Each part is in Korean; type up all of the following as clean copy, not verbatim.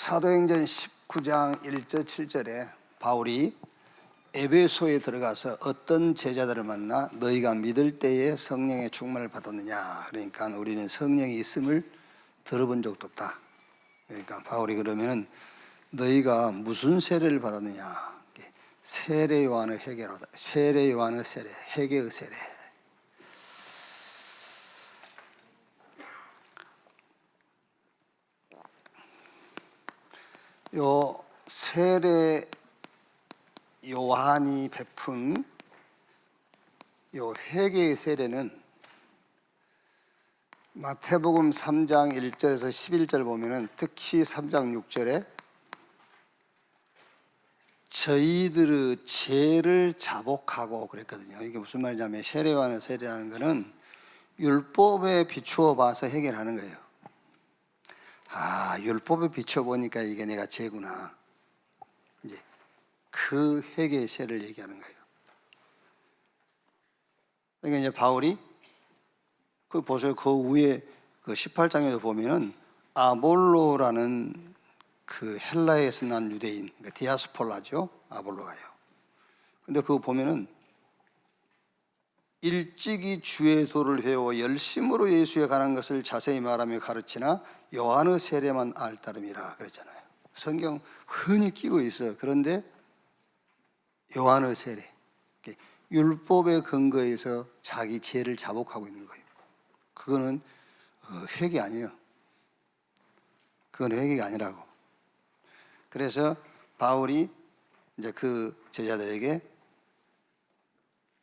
사도행전 19장 1절 7절에 바울이 에베소에 들어가서 어떤 제자들을 만나 너희가 믿을 때에 성령의 충만을 받았느냐, 그러니까 우리는 성령이 있음을 들어본 적도 없다. 그러니까 바울이 그러면은 너희가 무슨 세례를 받았느냐, 세례 요한의 회개로다. 세례 요한의 세례, 회개의 세례. 요 세례 요한이 베푼 요 회개의 세례는 마태복음 3장 1절에서 11절 보면은, 특히 3장 6절에 저희들의 죄를 자복하고 그랬거든요. 이게 무슨 말이냐면, 세례 요한의 세례라는 것은 율법에 비추어 봐서 해결하는 거예요. 아, 율법에 비춰 보니까 이게 내가 죄구나. 이제 그 회개의 세를 얘기하는 거예요. 그러니까 이제 바울이 그 보세요. 그 위에 그 18장에도 보면은 아볼로라는 그 헬라에서 난 유대인, 그러니까 디아스폴라죠. 아볼로가요. 근데 그거 보면은 일찍이 주의 도를 배워 열심으로 예수에 관한 것을 자세히 말하며 가르치나 요한의 세례만 알 따름이라 그랬잖아요. 성경 흔히 끼고 있어요. 그런데 요한의 세례, 율법의 근거에서 자기 죄를 자복하고 있는 거예요. 그거는 회개 아니에요. 그건 회개가 아니라고. 그래서 바울이 이제 그 제자들에게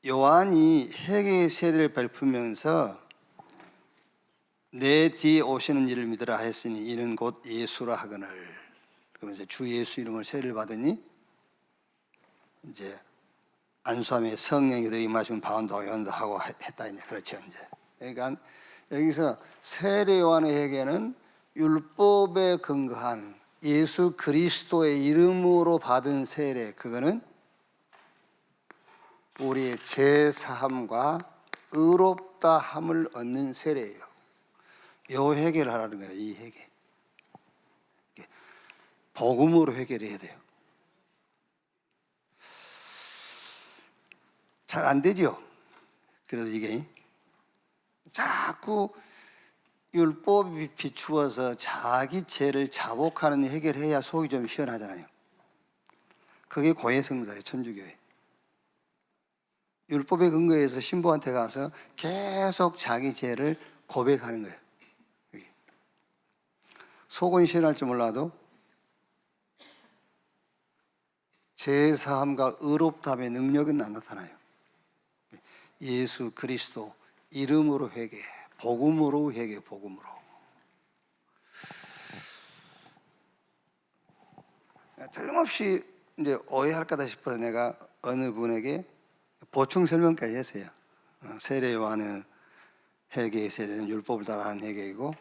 요한이 회개의 세례를 베푸면서 내 뒤에 오시는 이를 믿으라 하였으니 이는 곧 예수라 하거늘. 그러면서 주 예수 이름을 세례를 받으니 이제 안수함에 성령이 임하시면 바운다고 연도하고 했다. 이제 그렇죠. 이제 그러니까 여기서 세례 요한의 회개는 율법에 근거한 예수 그리스도의 이름으로 받은 세례, 그거는 우리의 죄 사함과 의롭다 함을 얻는 세례예요. 요 회개를 하라는 거예요. 이 회개. 복음으로 회개를 해야 돼요. 잘 안 되죠. 그래도 이게 자꾸 율법이 비추어서 자기 죄를 자복하는 회개를 해야 속이 좀 시원하잖아요. 그게 고해성사예요. 천주교회. 율법의 근거에서 신부한테 가서 계속 자기 죄를 고백하는 거예요. 속은 시원할지 몰라도 죄사함과 의롭다함의 능력은 안 나타나요. 예수 그리스도 이름으로 회개, 복음으로 회개, 복음으로. 틀림없이 이제 오해할까다 싶어서 내가 어느 분에게 보충 설명까지 했어요. 세례 요한의 회개의 세례는 율법을 따라하는 회개이고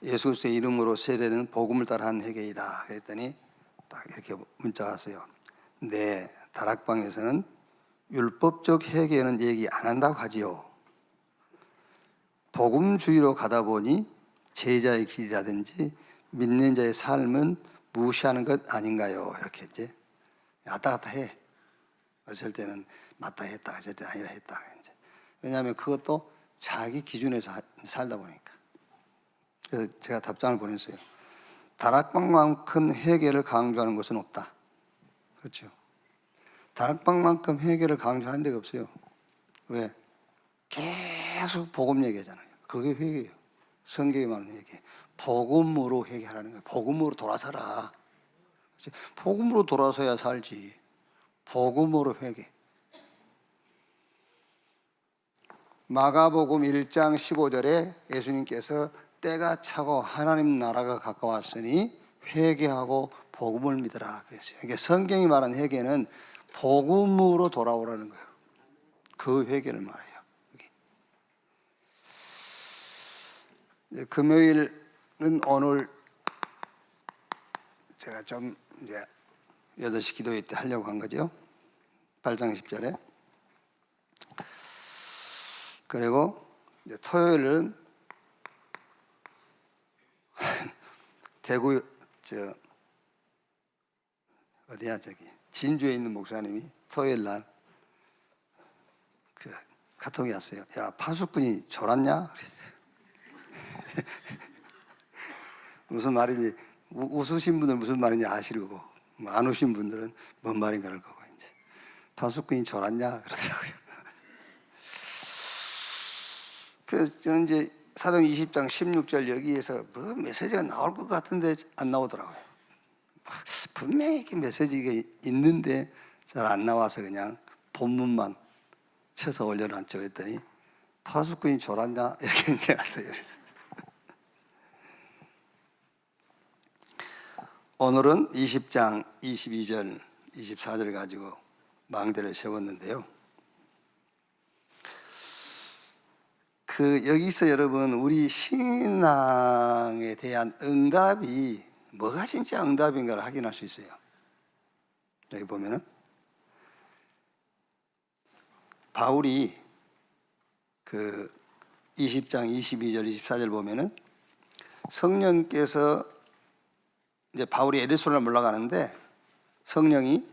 예수 그리스도의 이름으로 세례는 복음을 따라하는 회개이다. 그랬더니 딱 이렇게 문자가 왔어요. 네, 다락방에서는 율법적 회개는 얘기 안 한다고 하지요. 복음주의로 가다 보니 제자의 길이라든지 믿는 자의 삶은 무시하는 것 아닌가요? 이렇게 이제 왔다 갔다 해. 어쩔 때는 맞다 했다, 어쩔 때는 아니라 했다. 이제. 왜냐하면 그것도 자기 기준에서 살다 보니까. 그래서 제가 답장을 보냈어요. 다락방만큼 회개를 강조하는 것은 없다. 그렇죠. 다락방만큼 회개를 강조하는 데가 없어요. 왜? 계속 복음 얘기하잖아요. 그게 회개예요. 성경에 말하는 회개. 복음으로 회개하라는 거예요. 복음으로 돌아서라. 그렇지? 복음으로 돌아서야 살지. 복음으로 회개. 마가복음 1장 15절에 예수님께서 때가 차고 하나님 나라가 가까웠으니 회개하고 복음을 믿으라 그랬어요. 이게 성경이 말하는 회개는 복음으로 돌아오라는 거예요. 그 회개를 말해요. 금요일은 오늘 제가 좀 이제 8시 기도회 때 하려고 한 거죠. 8장 10절에. 그리고 이제 토요일은 대구 저 어디야 저기 진주에 있는 목사님이 토요일 날 그 카톡이 왔어요. 야, 파수꾼이 졸았냐? 무슨 말인지 웃으신 분들 무슨 말인지 아시려고, 안 오신 분들은 뭔 말인가 할 거고, 이제 파수꾼이 졸았냐 그러더라고요. 그래서 저는 이제 사도행 20장 16절 여기에서 뭐 메시지가 나올 것 같은데 안 나오더라고요. 분명히 이렇게 메시지가 있는데 잘 안 나와서 그냥 본문만 쳐서 올려놨죠. 그랬더니 파수꾼이 졸았냐 이렇게 이제 왔어요. 그래서 오늘은 20장 22절 24절 가지고 망대를 세웠는데요. 여기서 여러분 우리 신앙에 대한 응답이 뭐가 진짜 응답인가를 확인할 수 있어요. 여기 보면은 바울이 20장 22절 24절 보면은 성령께서 이제 바울이 예루살렘 올라가는데 성령이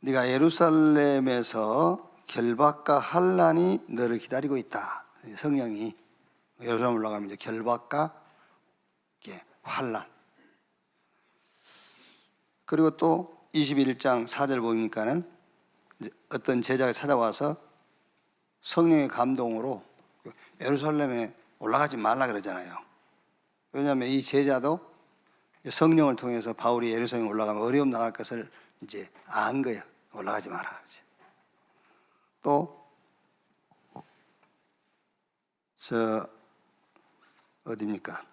네가 예루살렘에서 결박과 환난이 너를 기다리고 있다. 성령이 예루살렘 올라가면 이제 결박과 환난. 그리고 또 21장 4절 보니까는 어떤 제자가 찾아와서 성령의 감동으로 예루살렘에 올라가지 말라 그러잖아요. 왜냐하면 이 제자도 성령을 통해서 바울이 예루살렘에 올라가면 어려움 나갈 것을 이제 안 거예요. 올라가지 마라 그러지. 또 어디입니까?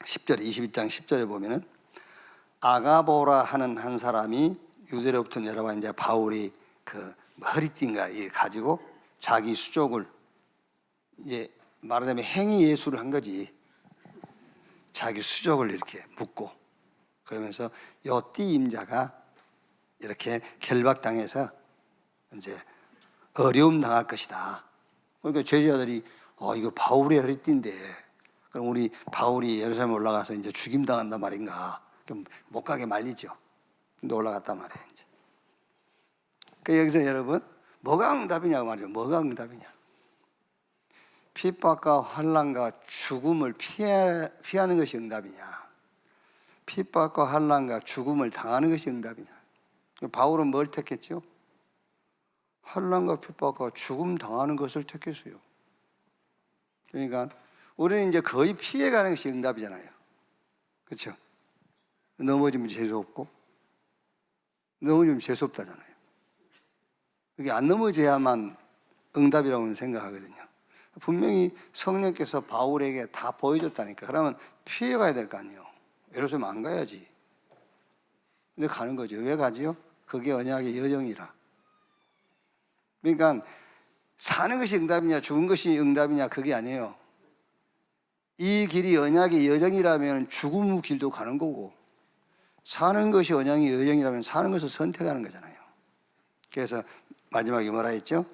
10절 22장 10절에 보면은 아가보라 하는 한 사람이 유대로부터 내려와 이제 바울이 허리띠인가 가지고 자기 수족을 이제 말하자면 행위 예술을 한 거지. 자기 수족을 이렇게 묶고 그러면서 요 띠임자가 이렇게 결박당해서 이제 어려움 당할 것이다. 그러니까 제자들이 이거 바울의 허리띠인데 그럼 우리 바울이 예루살렘에 올라가서 이제 죽임 당한단 말인가? 그럼 못 가게 말리죠. 근데 올라갔단 말이에요. 이제. 그러니까 여기서 여러분 뭐가 응답이냐고 말이죠. 뭐가 응답이냐? 핍박과 환난과 죽음을 피하는 것이 응답이냐? 핍박과 환난과 죽음을 당하는 것이 응답이냐? 바울은 뭘 택했죠? 환난과 핍박과 죽음 당하는 것을 택했어요. 그러니까 우리는 이제 거의 피해가는 것이 응답이잖아요. 그렇죠? 넘어지면 재수 없고 넘어지면 재수 없다잖아요. 그게 안 넘어져야만 응답이라고 생각하거든요. 분명히 성령께서 바울에게 다 보여줬다니까. 그러면 피해가야 될 거 아니에요. 예루살렘 안 가야지. 근데 가는 거죠. 왜 가지요? 그게 언약의 여정이라. 그러니까 사는 것이 응답이냐 죽은 것이 응답이냐 그게 아니에요. 이 길이 언약의 여정이라면 죽음의 길도 가는 거고 사는 것이 언약의 여정이라면 사는 것을 선택하는 거잖아요. 그래서 마지막에 뭐라 했죠?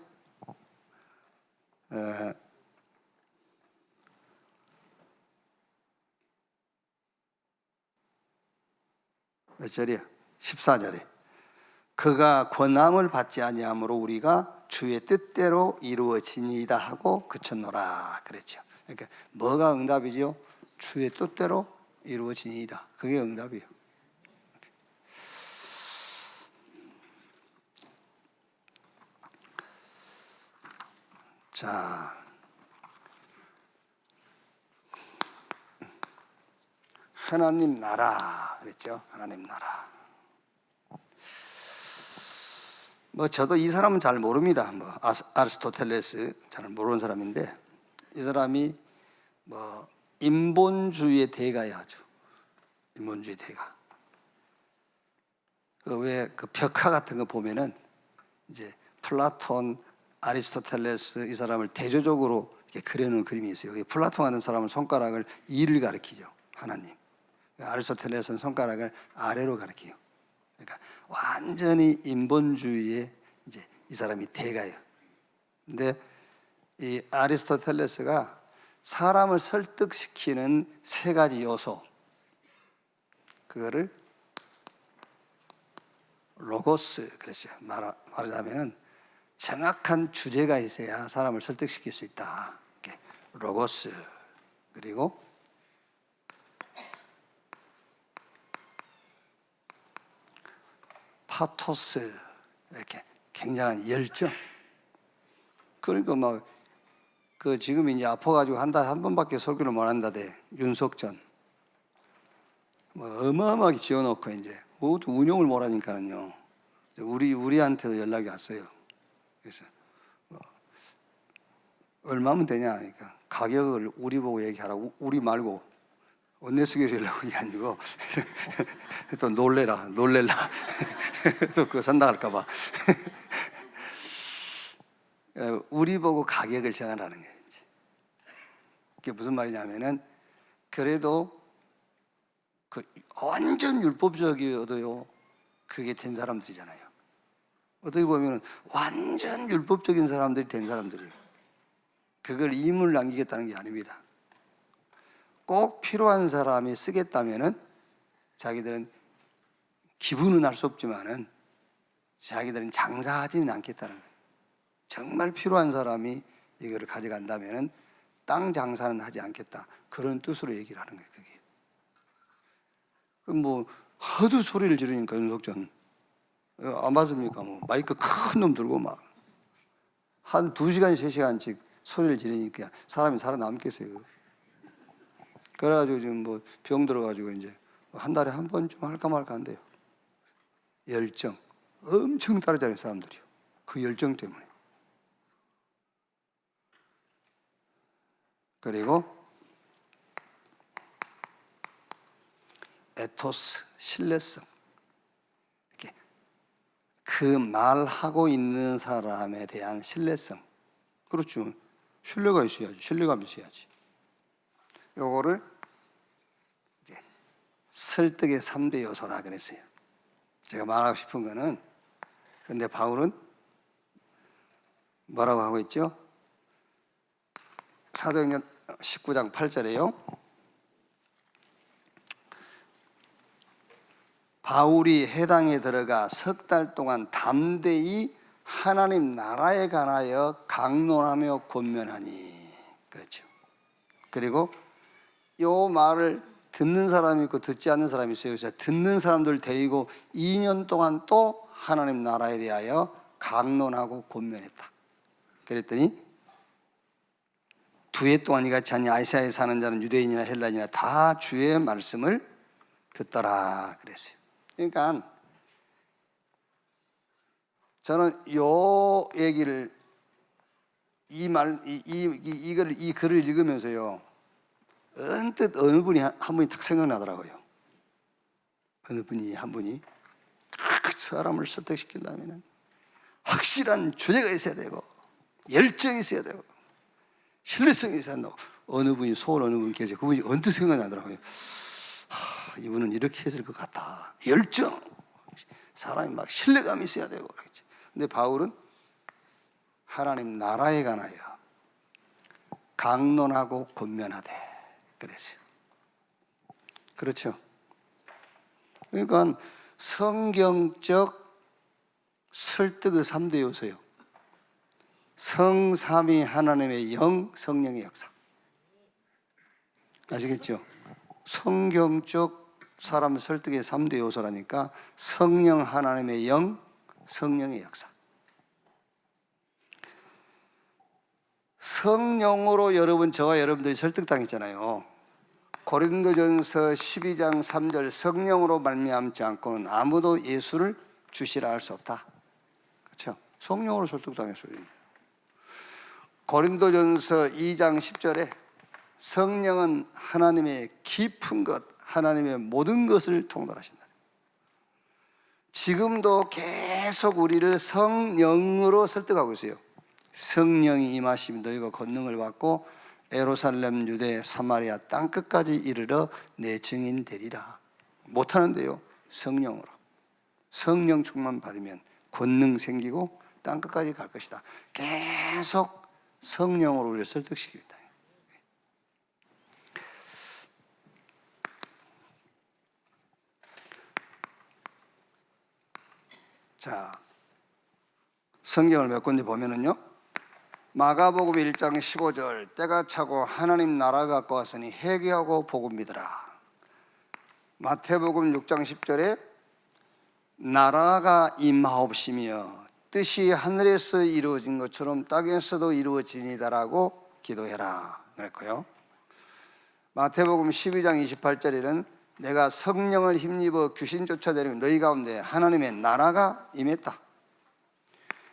몇 절이야? 14절에 그가 권함을 받지 아니하므로 우리가 주의 뜻대로 이루어지니이다 하고 그쳤노라 그랬죠. 그러니까 뭐가 응답이죠? 주의 뜻대로 이루어지니이다. 그게 응답이에요. 자, 하나님 나라 그랬죠. 하나님 나라. 저도 이 사람은 잘 모릅니다. 아리스토텔레스 잘 모르는 사람인데 이 사람이 인본주의의 대가야 아주. 인본주의 대가. 왜 벽화 같은 거 보면은 이제 플라톤, 아리스토텔레스 이 사람을 대조적으로 이렇게 그려놓은 그림이 있어요. 플라톤 같은 사람은 손가락을 위를 가리키죠. 하나님. 아리스토텔레스는 손가락을 아래로 가리켜요. 그러니까 완전히 인본주의의 이제 이 사람이 대가예요. 근데 이 아리스토텔레스가 사람을 설득시키는 세 가지 요소, 그거를 로고스 그랬어요. 말하자면은 정확한 주제가 있어야 사람을 설득시킬 수 있다. 이렇게 로고스. 그리고 파토스. 이렇게 굉장한 열정. 그러니까 그 지금 이제 아파가지고 한 달에 한 번밖에 설교를 못 한다대. 윤석전. 어마어마하게 지어놓고 이제 모두 운영을 못 하니까는요. 우리한테도 연락이 왔어요. 그래서 얼마면 되냐 하니까 가격을 우리 보고 얘기하라고. 우리 말고 원내수교로 연락 온 게 아니고 또 놀래라. 또 그거 산다 할까 봐. 우리 보고 가격을 정하라는 거예요. 그게 무슨 말이냐면은 그래도 그 완전 율법적이어도요 그게 된 사람들이잖아요. 어떻게 보면 완전 율법적인 사람들이 된 사람들이에요. 그걸 임을 남기겠다는 게 아닙니다. 꼭 필요한 사람이 쓰겠다면은 자기들은 기부는 할 수 없지만은 자기들은 장사하지는 않겠다는 거예요. 정말 필요한 사람이 이거를 가져간다면은 땅 장사는 하지 않겠다. 그런 뜻으로 얘기를 하는 거예요. 그게. 그럼 하도 소리를 지르니까 윤석전 안 맞습니까? 마이크 큰 놈 들고 막 한 2시간, 3시간씩 소리를 지르니까 사람이 살아남겠어요. 그래가지고 지금 병 들어가지고 이제 한 달에 한 번쯤 할까 말까 한대요. 열정. 엄청 따르잖아요, 사람들이요. 그 열정 때문에. 그리고 에토스, 신뢰성. 그 말하고 있는 사람에 대한 신뢰성. 그렇죠. 신뢰가 있어야지. 신뢰감이 있어야지. 요거를 이제 설득의 3대 요소라 그랬어요. 제가 말하고 싶은 거는, 그런데 바울은 뭐라고 하고 있죠? 사도행전 19장 8절에요. 바울이 해당에 들어가 3달 동안 담대히 하나님 나라에 관하여 강론하며 권면하니. 그렇죠. 그리고 이 말을 듣는 사람이 있고 듣지 않는 사람이 있어요. 그래서 듣는 사람들 데리고 2년 동안 또 하나님 나라에 대하여 강론하고 권면했다. 그랬더니 2해 동안 이같이 하니 아시아에 사는 자는 유대인이나 헬라인이나 다 주의 말씀을 듣더라 그랬어요. 그러니까 저는 요 얘기를 이 글을 읽으면서요 언뜻 어느 분이 한 분이 딱 생각나더라고요. 어느 분이 한 분이 그 사람을 설득시키려면 확실한 주제가 있어야 되고 열정이 있어야 되고 신뢰성이 있어야 된다고 어느 분이 소원 어느 분 계세요. 그분이 언뜻 생각나더라고요. 이분은 이렇게 했을 것 같다. 열정, 사람이 막 신뢰감이 있어야 되고 그러겠지. 근데 바울은 하나님 나라에 관하여 강론하고 권면하되 그랬어요. 그렇죠. 그러니까 성경적 설득의 3대 요소요. 성삼위 하나님의 영, 성령의 역사. 아시겠죠? 성경적 사람 설득의 3대 요소라니까 성령 하나님의 영, 성령의 역사. 성령으로 저와 여러분들이 설득당했잖아요. 고린도전서 12장 3절 성령으로 말미암지 않고는 아무도 예수를 주시라 할 수 없다. 그렇죠? 성령으로 설득당했어요. 고린도전서 2장 10절에 성령은 하나님의 깊은 것, 하나님의 모든 것을 통달하신다. 지금도 계속 우리를 성령으로 설득하고 있어요. 성령이 임하시면 너희가 권능을 받고 예루살렘, 유대, 사마리아 땅끝까지 이르러 내 증인 되리라. 못하는데요, 성령으로. 성령 충만 받으면 권능 생기고 땅끝까지 갈 것이다. 계속 성령으로 우리를 설득시킵니다. 자, 성경을 몇 군데 보면은요, 마가복음 1장 15절, 때가 차고 하나님 나라가 가까웠으니 회개하고 복음 믿으라. 마태복음 6장 10절에 나라가 임하옵시며 뜻이 하늘에서 이루어진 것처럼 땅에서도 이루어지니다라고 기도해라 그랬고요. 마태복음 12장 28절에는 내가 성령을 힘입어 귀신 쫓아내리면 너희 가운데 하나님의 나라가 임했다.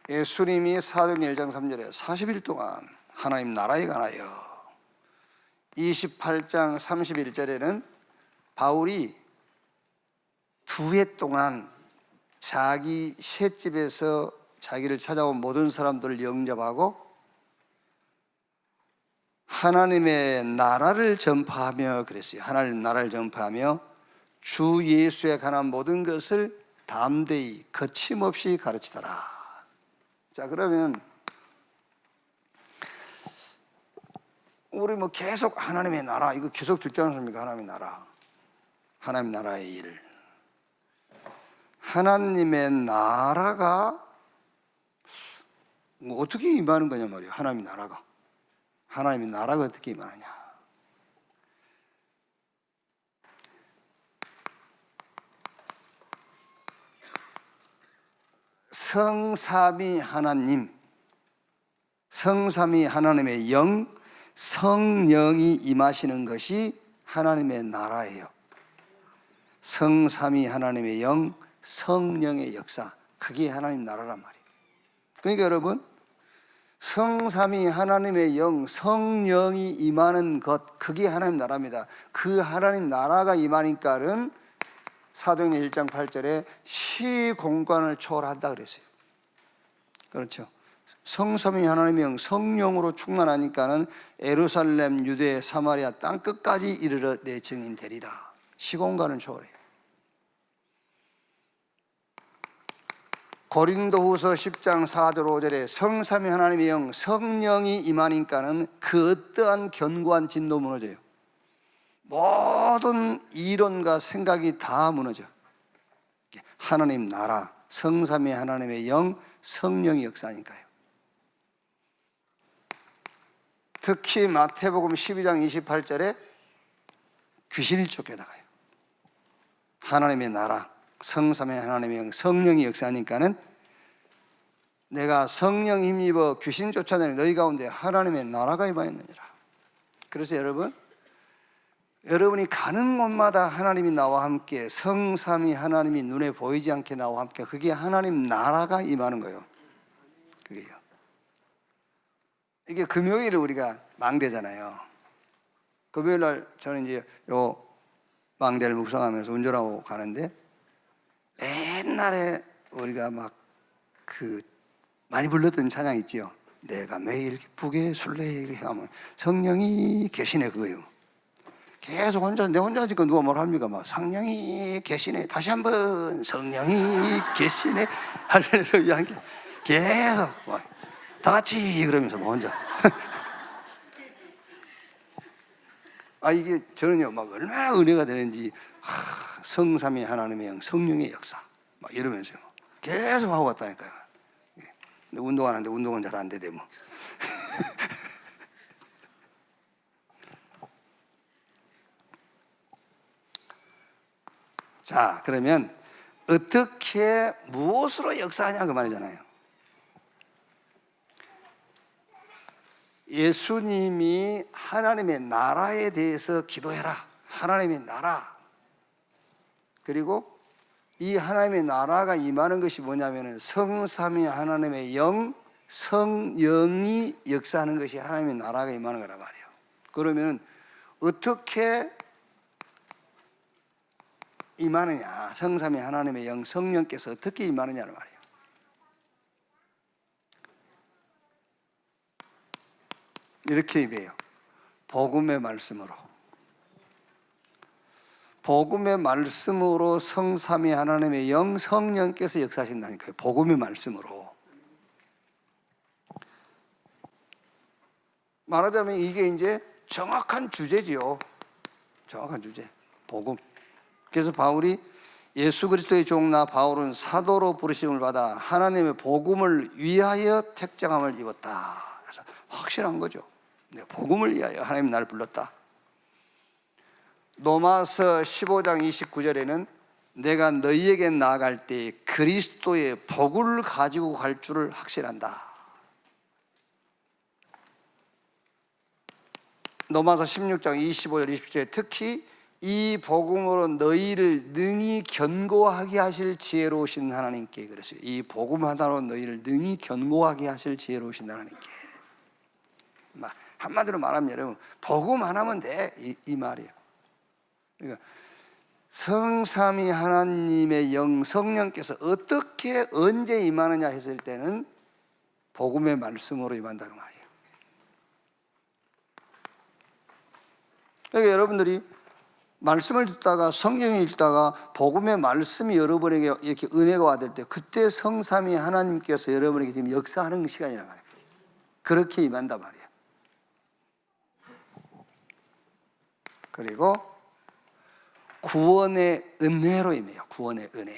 예수님이 사도행전 1장 3절에 40일 동안 하나님 나라에 관하여, 28장 31절에는 바울이 2해 동안 자기 셋집에서 자기를 찾아온 모든 사람들을 영접하고 하나님의 나라를 전파하며 그랬어요. 하나님의 나라를 전파하며 주 예수에 관한 모든 것을 담대히 거침없이 가르치더라. 자, 그러면 우리 뭐 계속 하나님의 나라 이거 계속 듣지 않습니까? 하나님의 나라, 하나님 나라의 일. 하나님의 나라가 뭐 어떻게 임하는 거냐 말이에요. 하나님의 나라가 어떻게 임하느냐. 성삼위 하나님의 영, 성령이 임하시는 것이 하나님의 나라예요. 성삼위 하나님의 영, 성령의 역사, 그게 하나님 나라란 말이에요. 그러니까 여러분, 성삼위 하나님의 영, 성령이 임하는 것, 그게 하나님 나라입니다. 그 하나님 나라가 임하니까는 사도행전 1장 8절에 시공간을 초월한다 그랬어요. 그렇죠. 성삼위 하나님의 영, 성령으로 충만하니까는 예루살렘, 유대, 사마리아 땅 끝까지 이르러 내 증인 되리라. 시공간을 초월해요. 고린도후서 10장 4절 5절에 성삼위 하나님의 영, 성령이 임하니까는 그 어떠한 견고한 진도 무너져요. 모든 이론과 생각이 다 무너져. 하나님 나라, 성삼위 하나님의 영, 성령이 역사하니까요. 특히 마태복음 12장 28절에 귀신이 쫓겨나가요. 하나님의 나라, 성삼위 하나님의 영, 성령이 역사하니까는 내가 성령 힘입어 귀신 쫓아내는 너희 가운데 하나님의 나라가 임하였느니라. 그래서 여러분이 가는 곳마다 하나님이 나와 함께, 성삼위 하나님이 눈에 보이지 않게 나와 함께, 그게 하나님 나라가 임하는 거예요. 그게요. 이게 금요일에 우리가 망대잖아요. 금요일 날 저는 이제 요 망대를 묵상하면서 운전하고 가는데, 옛날에 우리가 막 많이 불렀던 찬양 있지요. 내가 매일 기쁘게 술래를 하면 성령이 계시네, 그거요. 계속 내 혼자 하니까 누가 뭘 합니까? 막 성령이 계시네, 다시 한번 성령이 계시네, 할렐루야. 계속 다 같이 그러면서 뭐 혼자. 이게 저는요, 막 얼마나 은혜가 되는지, 성삼위 하나님의 영, 성령의 역사, 막 이러면서요, 계속 하고 갔다니까요. 근데 운동하는데 운동은 잘 안 되대, 뭐. 자, 그러면 어떻게, 무엇으로 역사하냐 그 말이잖아요. 예수님이 하나님의 나라에 대해서 기도해라. 하나님의 나라. 그리고 이 하나님의 나라가 임하는 것이 뭐냐면은 성삼위 하나님의 영, 성령이 역사하는 것이 하나님의 나라가 임하는 거란 말이에요. 그러면 어떻게 임하느냐? 성삼위 하나님의 영, 성령께서 어떻게 임하느냐는 말이에요. 이렇게 임해요. 복음의 말씀으로. 복음의 말씀으로 성삼위 하나님의 영, 성령께서 역사하신다니까요. 복음의 말씀으로. 말하자면 이게 이제 정확한 주제지요. 정확한 주제. 복음. 그래서 바울이 예수 그리스도의 종나 바울은 사도로 부르심을 받아 하나님의 복음을 위하여 택정함을 입었다. 그래서 확실한 거죠. 복음을 위하여 하나님 나를 불렀다. 로마서 15장 29절에는 내가 너희에게 나아갈 때 그리스도의 복을 가지고 갈 줄을 확신한다. 로마서 16장 25절 27절에 특히 이 복음으로 너희를 능히 견고하게 하실 지혜로우신 하나님께 그랬어요. 이 복음 하나로 너희를 능히 견고하게 하실 지혜로우신 하나님께. 한마디로 말하면 여러분 복음 하나면 돼, 이 말이에요. 그러니까 성삼위 하나님의 영 성령께서 어떻게 언제 임하느냐 했을 때는 복음의 말씀으로 임한다고 말이에요. 그러니까 여러분들이 말씀을 듣다가 성경을 읽다가 복음의 말씀이 여러분에게 이렇게 은혜가 와될 때 그때 성삼위 하나님께서 여러분에게 지금 역사하는 시간이란 말이에요. 그렇게 임한단 말이에요. 그리고 구원의 은혜로 임해요. 구원의 은혜.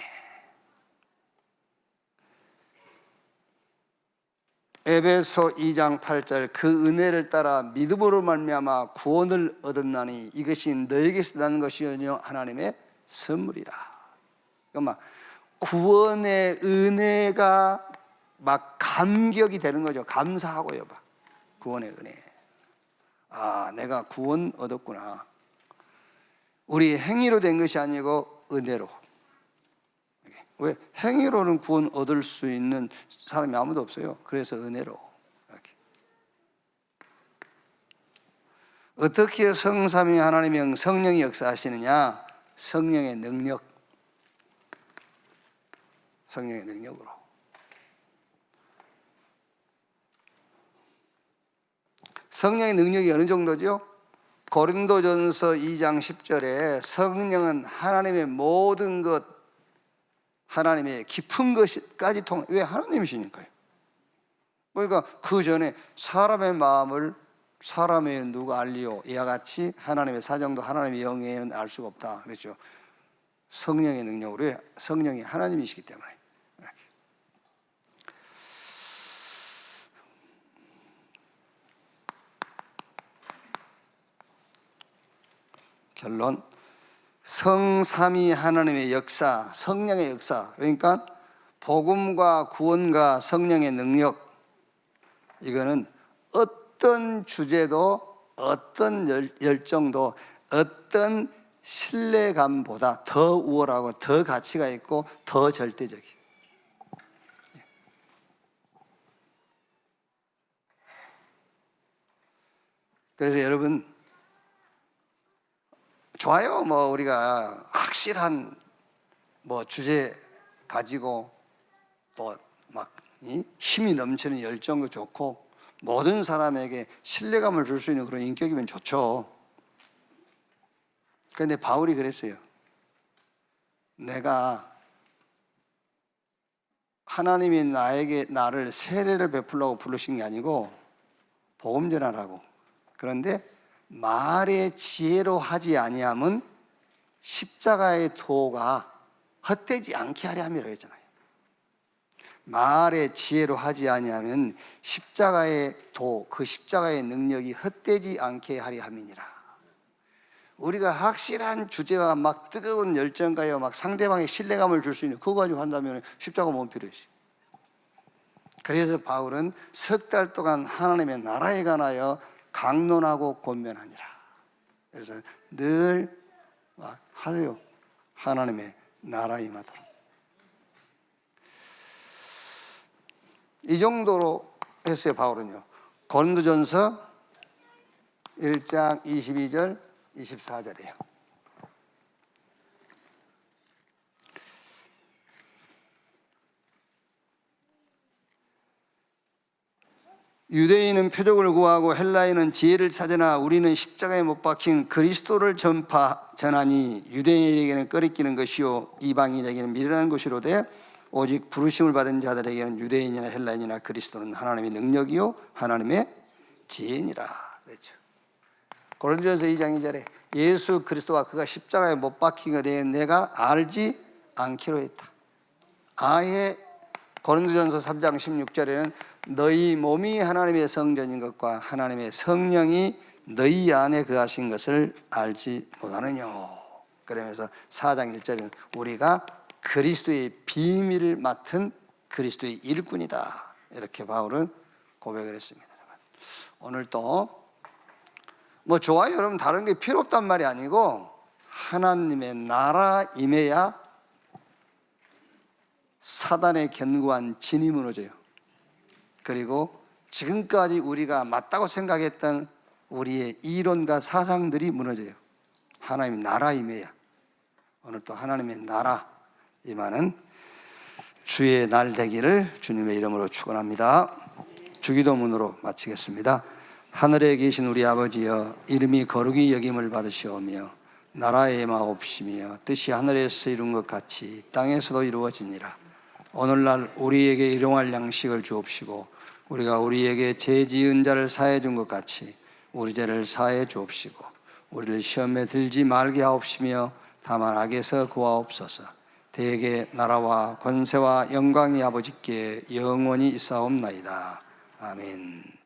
에베소 2장 8절 그 은혜를 따라 믿음으로 말미암아 구원을 얻었나니 이것이 너에게서 나는 것이 아니요 하나님의 선물이라. 그러니까 구원의 은혜가 막 감격이 되는 거죠. 감사하고요. 구원의 은혜. 아, 내가 구원 얻었구나. 우리 행위로 된 것이 아니고 은혜로. 왜? 행위로는 구원 얻을 수 있는 사람이 아무도 없어요. 그래서 은혜로. 이렇게. 어떻게 성삼위 하나님의 성령이 역사하시느냐? 성령의 능력. 성령의 능력으로. 성령의 능력이 어느 정도죠? 고린도전서 2장 10절에 성령은 하나님의 모든 것, 하나님의 깊은 것까지 왜 하나님이시니까요. 그러니까 그 전에 사람의 마음을 사람의 누가 알리오 이와 같이 하나님의 사정도 하나님의 영에는 알 수가 없다 그랬죠. 성령의 능력으로. 성령이 하나님이시기 때문에. '결론 성삼위 하나님의 역사, 성령의 역사, 그러니까 복음과 구원과 성령의 능력, 이거는 어떤 주제도 어떤 열정도 어떤 신뢰감보다 더 우월하고 더 가치가 있고 더 절대적이에요. 그래서 여러분 좋아요. 우리가 확실한 주제 가지고 또 막 힘이 넘치는 열정도 좋고 모든 사람에게 신뢰감을 줄 수 있는 그런 인격이면 좋죠. 그런데 바울이 그랬어요. 내가 하나님이 나를 세례를 베풀라고 부르신 게 아니고 복음 전하라고. 그런데 말의 지혜로 하지 아니함은 십자가의 도가 헛되지 않게 하려 함이라고 했잖아요. 말의 지혜로 하지 아니하면 십자가의 도, 그 십자가의 능력이 헛되지 않게 하려 함이니라. 우리가 확실한 주제와 막 뜨거운 열정가요, 막 상대방의 신뢰감을 줄 수 있는 그거 가지고 한다면 십자가 못 필요했어요. 그래서 바울은 석 달 동안 하나님의 나라에 관하여 강론하고 권면하니라. 그래서 늘 하세요. 하나님의 나라에 임하도록. 이 정도로 했어요. 바울은요. 고린도전서 1장 22절 24절이에요. 유대인은 표적을 구하고 헬라인은 지혜를 찾으나 우리는 십자가에 못 박힌 그리스도를 전하니 유대인에게는 꺼리끼는 것이요 이방인에게는 미련한 것이로되 오직 부르심을 받은 자들에게는 유대인이나 헬라인이나 그리스도는 하나님의 능력이요 하나님의 지혜니라. 그렇죠. 고린도전서 2장 2절에 예수 그리스도와 그가 십자가에 못 박힌 것에 대해 내가 알지 않기로 했다. 아예 고린도전서 3장 16절에는 너희 몸이 하나님의 성전인 것과 하나님의 성령이 너희 안에 거하신 것을 알지 못하느냐. 그러면서 4장 1절에는 우리가 그리스도의 비밀을 맡은 그리스도의 일꾼이다. 이렇게 바울은 고백을 했습니다. 오늘 또 뭐 좋아요 여러분, 다른 게 필요 없단 말이 아니고 하나님의 나라 임해야 사단의 견고한 진이 무너져요. 그리고 지금까지 우리가 맞다고 생각했던 우리의 이론과 사상들이 무너져요. 하나님의 나라 임해야. 오늘 또 하나님의 나라 임하는 주의 날 되기를 주님의 이름으로 축원합니다. 주기도문으로 마치겠습니다. 하늘에 계신 우리 아버지여, 이름이 거룩히 여김을 받으시오며 나라에 임하옵시며 뜻이 하늘에서 이룬 것 같이 땅에서도 이루어지니라. 오늘날 우리에게 일용할 양식을 주옵시고 우리가 우리에게 죄 지은 자를 사해 준 것 같이 우리 죄를 사해 주옵시고 우리를 시험에 들지 말게 하옵시며 다만 악에서 구하옵소서. 대개 나라와 권세와 영광이 아버지께 영원히 있사옵나이다. 아멘.